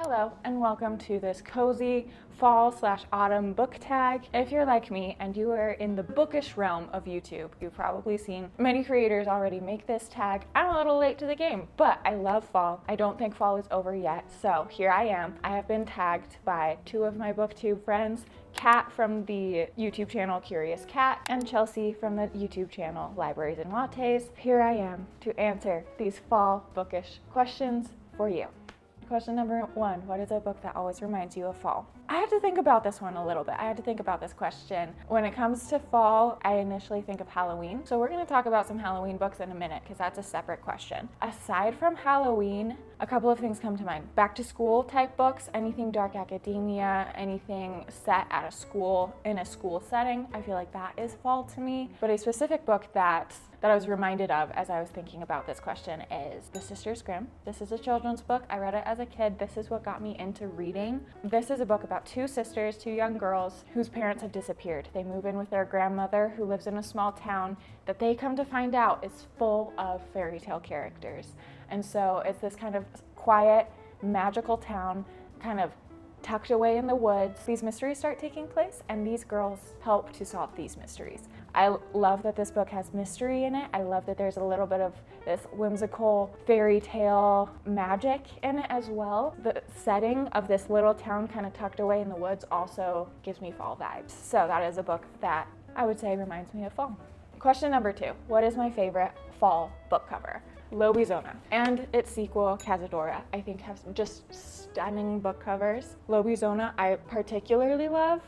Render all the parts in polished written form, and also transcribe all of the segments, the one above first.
Hello and welcome to this cozy fall/autumn book tag. If you're like me and you are in the bookish realm of YouTube, you've probably seen many creators already make this tag. I'm a little late to the game, but I love fall. I don't think fall is over yet, so here I am. I have been tagged by two of my booktube friends, Kat from the YouTube channel Curious Cat and Chelsea from the YouTube channel Libraries and Lattes. Here I am to answer these fall bookish questions for you. Question number one, what is a book that always reminds you of fall? I had to think about this one a little bit. I had to think about this question. When it comes to fall, I initially think of Halloween. So we're going to talk about some Halloween books in a minute because that's a separate question. Aside from Halloween, a couple of things come to mind. Back to school type books, anything dark academia, anything set at a school, in a school setting. I feel like that is fall to me. But a specific book that I was reminded of as I was thinking about this question is The Sisters Grimm. This is a children's book. I read it as a kid. This is what got me into reading. This is a book about two sisters, two young girls whose parents have disappeared. They move in with their grandmother who lives in a small town that they come to find out is full of fairy tale characters. And so it's this kind of quiet, magical town, kind of tucked away in the woods. These mysteries start taking place and these girls help to solve these mysteries. I love that this book has mystery in it. I love that there's a little bit of this whimsical fairy tale magic in it as well. The setting of this little town kind of tucked away in the woods also gives me fall vibes. So that is a book that I would say reminds me of fall. Question number two, what is my favorite fall book cover? Lobizona and its sequel, Cazadora, I think have just stunning book covers. Lobizona I particularly love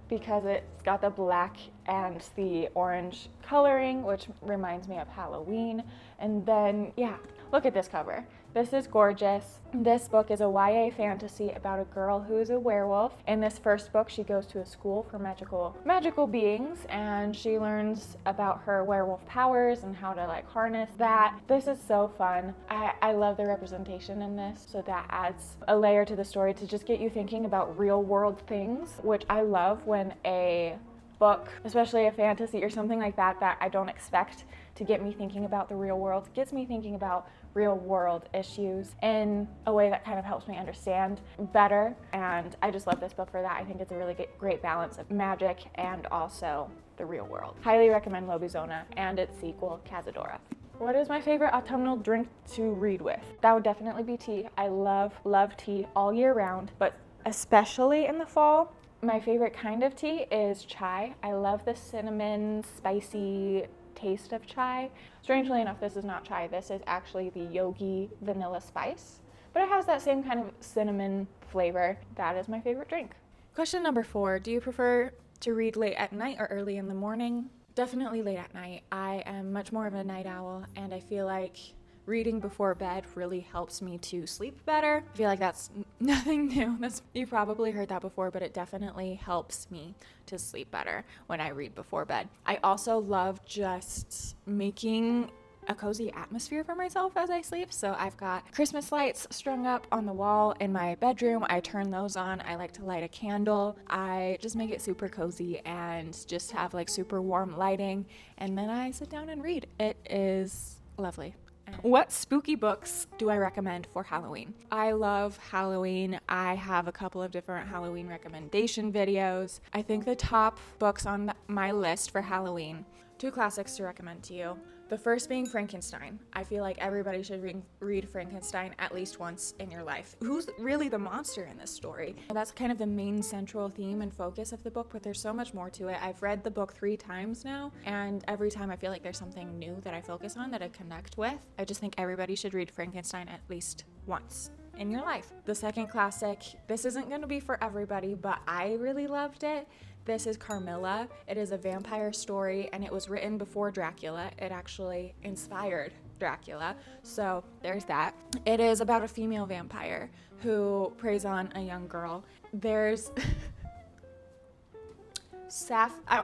because it's got the black and the orange coloring, which reminds me of Halloween. And then, yeah, look at this cover. This is gorgeous. This book is a YA fantasy about a girl who is a werewolf. In this first book, she goes to a school for magical beings, and she learns about her werewolf powers and how to harness that. This is so fun. I love the representation in this, so that adds a layer to the story to just get you thinking about real world things, which I love when a book, especially a fantasy or something like that, that I don't expect to get me thinking about the real world, gets me thinking about real world issues in a way that kind of helps me understand better. And I just love this book for that. I think it's a really great balance of magic and also the real world. Highly recommend Lobizona and its sequel, Cazadora. What is my favorite autumnal drink to read with? That would definitely be tea. I love tea all year round, but especially in the fall. My favorite kind of tea is chai. I love the cinnamon, spicy taste of chai. Strangely enough, this is not chai. This is actually the Yogi vanilla spice, but it has that same kind of cinnamon flavor. That is my favorite drink. Question number four, do you prefer to read late at night or early in the morning? Definitely late at night. I am much more of a night owl, and I feel like reading before bed really helps me to sleep better. I feel like that's nothing new. You probably heard that before, but it definitely helps me to sleep better when I read before bed. I also love just making a cozy atmosphere for myself as I sleep. So I've got Christmas lights strung up on the wall in my bedroom. I turn those on. I like to light a candle. I just make it super cozy and just have super warm lighting. And then I sit down and read. It is lovely. What spooky books do I recommend for Halloween? I love Halloween. I have a couple of different Halloween recommendation videos. I think the top books on my list for Halloween, two classics to recommend to you. The first being Frankenstein. I feel like everybody should read Frankenstein at least once in your life. Who's really the monster in this story? That's kind of the main central theme and focus of the book, but there's so much more to it. I've read the book 3 times now, and every time I feel like there's something new that I focus on, that I connect with. I just think everybody should read Frankenstein at least once in your life. The second classic, this isn't going to be for everybody, but I really loved it. This is Carmilla. It is a vampire story, and it was written before Dracula. It actually inspired Dracula, so there's that. It is about a female vampire who preys on a young girl. There's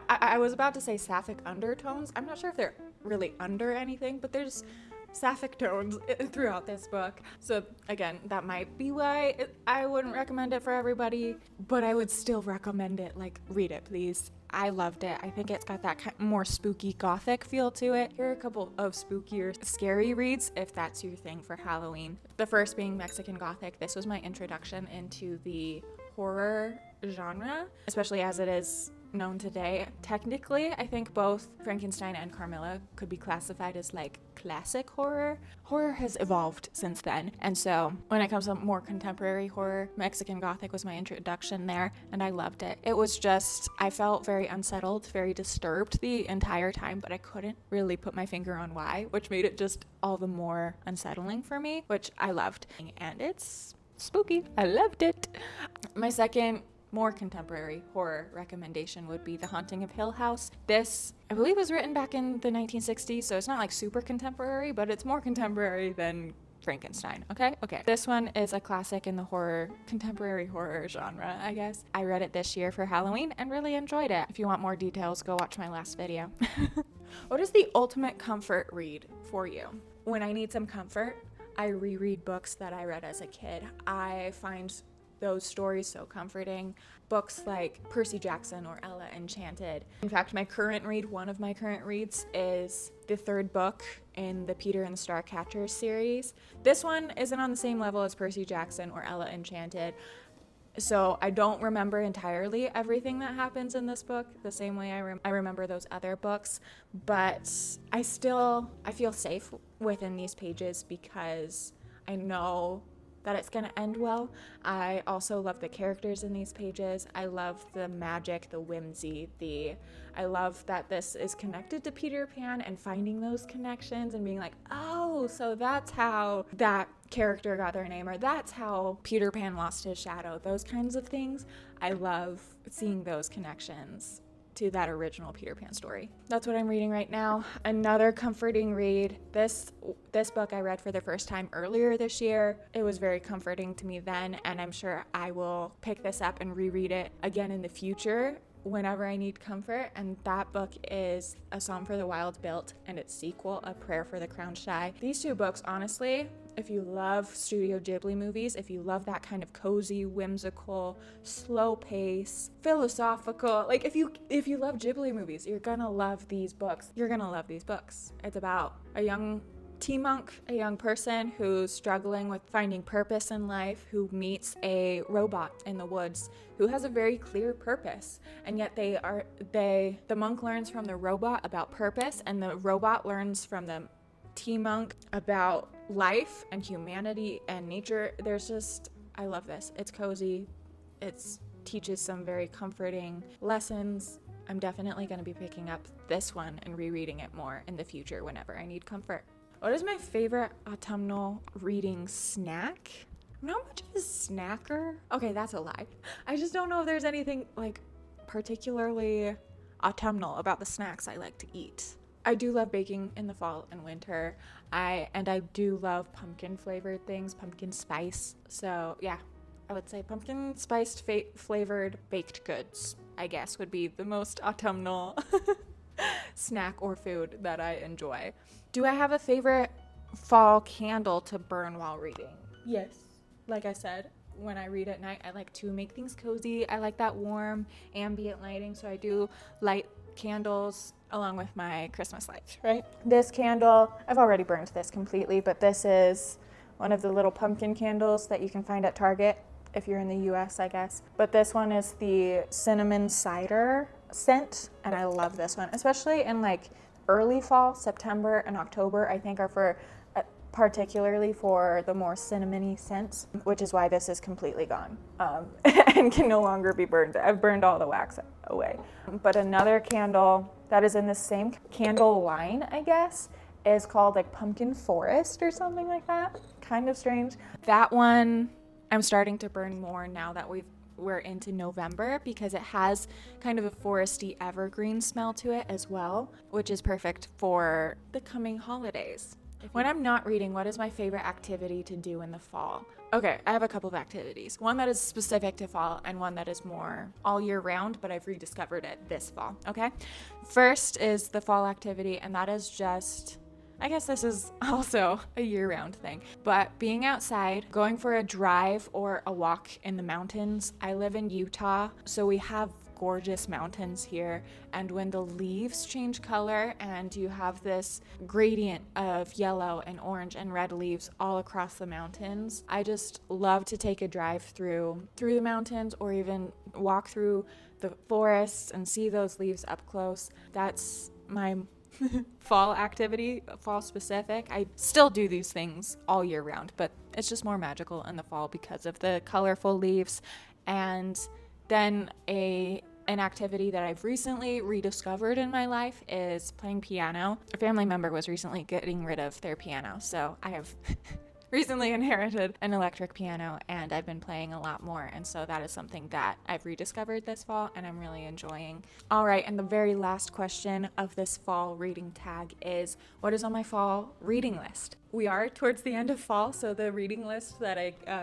I was about to say sapphic undertones. I'm not sure if they're really under anything, but there's sapphic tones throughout this book. So again, that might be why I wouldn't recommend it for everybody, but I would still recommend it. Like, read it, please. I loved it. I think it's got that more spooky gothic feel to it. Here are a couple of spookier, scary reads if that's your thing for Halloween. The first being Mexican Gothic. This was my introduction into the horror genre, especially as it is known today. Technically, I think both Frankenstein and Carmilla could be classified as like classic horror. Horror has evolved since then, and so when it comes to more contemporary horror, Mexican Gothic was my introduction there, and I loved it. It was just, I felt very unsettled, very disturbed the entire time, but I couldn't really put my finger on why, which made it just all the more unsettling for me, which I loved. And it's spooky. I loved it. My second more contemporary horror recommendation would be The Haunting of Hill House. This, I believe, was written back in the 1960s, so it's not like super contemporary, but it's more contemporary than Frankenstein, okay? This one is a classic in the contemporary horror genre, I guess. I read it this year for Halloween and really enjoyed it. If you want more details, go watch my last video. What is the ultimate comfort read for you? When I need some comfort, I reread books that I read as a kid. I find those stories so comforting. Books like Percy Jackson or Ella Enchanted. In fact, one of my current reads is the third book in the Peter and the Starcatcher series. This one isn't on the same level as Percy Jackson or Ella Enchanted, so I don't remember entirely everything that happens in this book the same way I remember those other books, but I feel safe within these pages because I know that it's going to end well. I also love the characters in these pages. I love the magic, the whimsy, I love that this is connected to Peter Pan and finding those connections and being like, oh, so that's how that character got their name, or that's how Peter Pan lost his shadow. Those kinds of things. I love seeing those connections to that original Peter Pan story. That's what I'm reading right now. Another comforting read. This book I read for the first time earlier this year. It was very comforting to me then, and I'm sure I will pick this up and reread it again in the future whenever I need comfort, and that book is A Psalm for the Wild Built and its sequel, A Prayer for the Crowned Shy. These two books, honestly, if you love Studio Ghibli movies, if you love that kind of cozy, whimsical, slow pace, philosophical, like if you love Ghibli movies, you're gonna love these books. It's about a young tea monk, a young person who's struggling with finding purpose in life, who meets a robot in the woods who has a very clear purpose, and yet the monk learns from the robot about purpose, and the robot learns from the tea monk about life and humanity and nature. I love this. It's cozy. It teaches some very comforting lessons. I'm definitely going to be picking up this one and rereading it more in the future whenever I need comfort. What is my favorite autumnal reading snack? I'm not much of a snacker. Okay, that's a lie. I just don't know if there's anything like particularly autumnal about the snacks I like to eat. I do love baking in the fall and winter. I do love pumpkin flavored things, pumpkin spice. So yeah, I would say pumpkin spiced flavored baked goods, I guess, would be the most autumnal snack or food that I enjoy. Do I have a favorite fall candle to burn while reading? Yes. Like I said, when I read at night, I like to make things cozy. I like that warm ambient lighting, so I do light candles along with my Christmas lights, right? This candle, I've already burned this completely, but this is one of the little pumpkin candles that you can find at Target if you're in the US, I guess. But this one is the cinnamon cider scent, and I love this one, especially in like early fall. September and October, I think, are for particularly for the more cinnamony scents, which is why this is completely gone and can no longer be burned. I've burned all the wax away. But another candle that is in the same candle line, I guess, is called like Pumpkin Forest or something like that. Kind of strange. That one I'm starting to burn more now that we're into November, because it has kind of a foresty evergreen smell to it as well, which is perfect for the coming holidays. When I'm not reading, what is my favorite activity to do in the fall? Okay, I have a couple of activities. One that is specific to fall and one that is more all year round, but I've rediscovered it this fall, okay? First is the fall activity, and that is just I guess this is also a year-round thing, but being outside, going for a drive or a walk in the mountains. I live in Utah, so we have gorgeous mountains here, and when the leaves change color and you have this gradient of yellow and orange and red leaves all across the mountains, I just love to take a drive through the mountains or even walk through the forests and see those leaves up close. That's my fall activity, fall specific. I still do these things all year round, but it's just more magical in the fall because of the colorful leaves. And then an activity that I've recently rediscovered in my life is playing piano. A family member was recently getting rid of their piano, so I have recently inherited an electric piano, and I've been playing a lot more, and so that is something that I've rediscovered this fall and I'm really enjoying. All right, and the very last question of this fall reading tag is, what is on my fall reading list? We are towards the end of fall, so the reading list that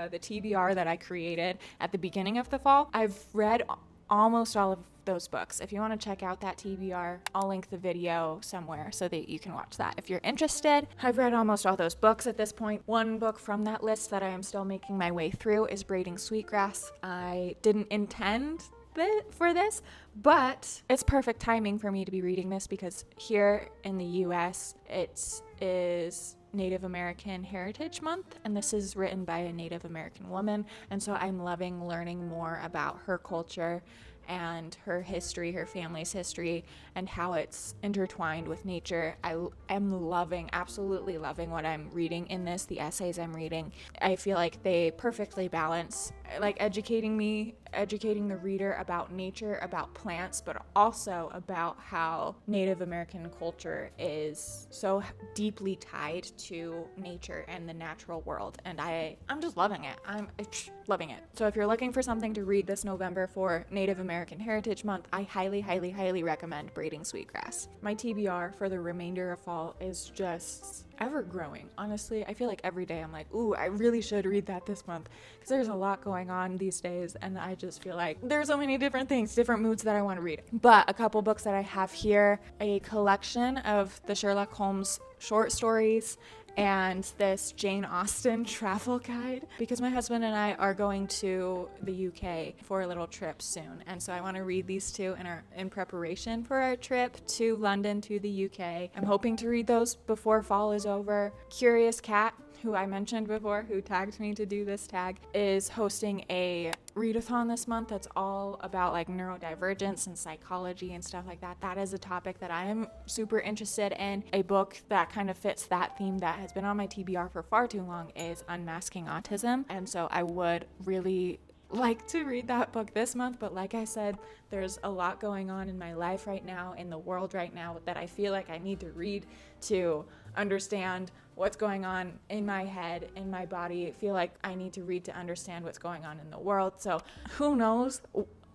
the TBR that I created at the beginning of the fall, I've read almost all of those books. If you want to check out that TBR, I'll link the video somewhere so that you can watch that if you're interested. I've read almost all those books at this point. One book from that list that I am still making my way through is Braiding Sweetgrass. I didn't intend for this, but it's perfect timing for me to be reading this because here in the US it is Native American Heritage Month, and this is written by a Native American woman, and so I'm loving learning more about her culture and her history, her family's history, and how it's intertwined with nature. I am absolutely loving what I'm reading in this, the essays I'm reading. I feel like they perfectly balance, like educating the reader about nature, about plants, but also about how Native American culture is so deeply tied to nature and the natural world. And I'm just loving it. I'm loving it. So if you're looking for something to read this November for Native American Heritage Month, I highly, highly, highly recommend Braiding Sweetgrass. My TBR for the remainder of fall is just ever growing. Honestly, I feel like every day I'm like, ooh, I really should read that this month because there's a lot going on these days, and I just feel like there's so many different things, different moods that I want to read. But a couple books that I have here, a collection of the Sherlock Holmes short stories and this Jane Austen travel guide, because my husband and I are going to the UK for a little trip soon, and so I want to read these two in preparation for our trip to London to the UK. I'm hoping to read those before fall is over. Curious Cat, who I mentioned before, who tagged me to do this tag, is hosting a readathon this month that's all about like neurodivergence and psychology and stuff like that. That is a topic that I am super interested in. A book that kind of fits that theme that has been on my TBR for far too long is Unmasking Autism, and so I would really like to read that book this month, but like I said, there's a lot going on in my life right now, in the world right now, that I feel like I need to read to understand what's going on in my head, in my body. I feel like I need to read to understand what's going on in the world. So who knows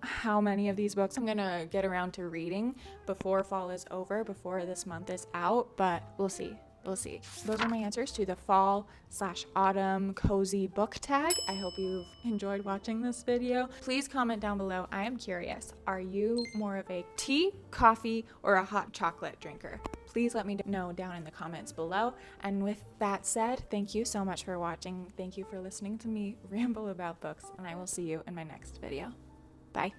how many of these books I'm gonna get around to reading before fall is over, before this month is out, but we'll see. We'll see. Those are my answers to the fall/autumn cozy book tag. I hope you've enjoyed watching this video. Please comment down below. I am curious. Are you more of a tea, coffee, or a hot chocolate drinker? Please let me know down in the comments below. And with that said, thank you so much for watching. Thank you for listening to me ramble about books, and I will see you in my next video. Bye.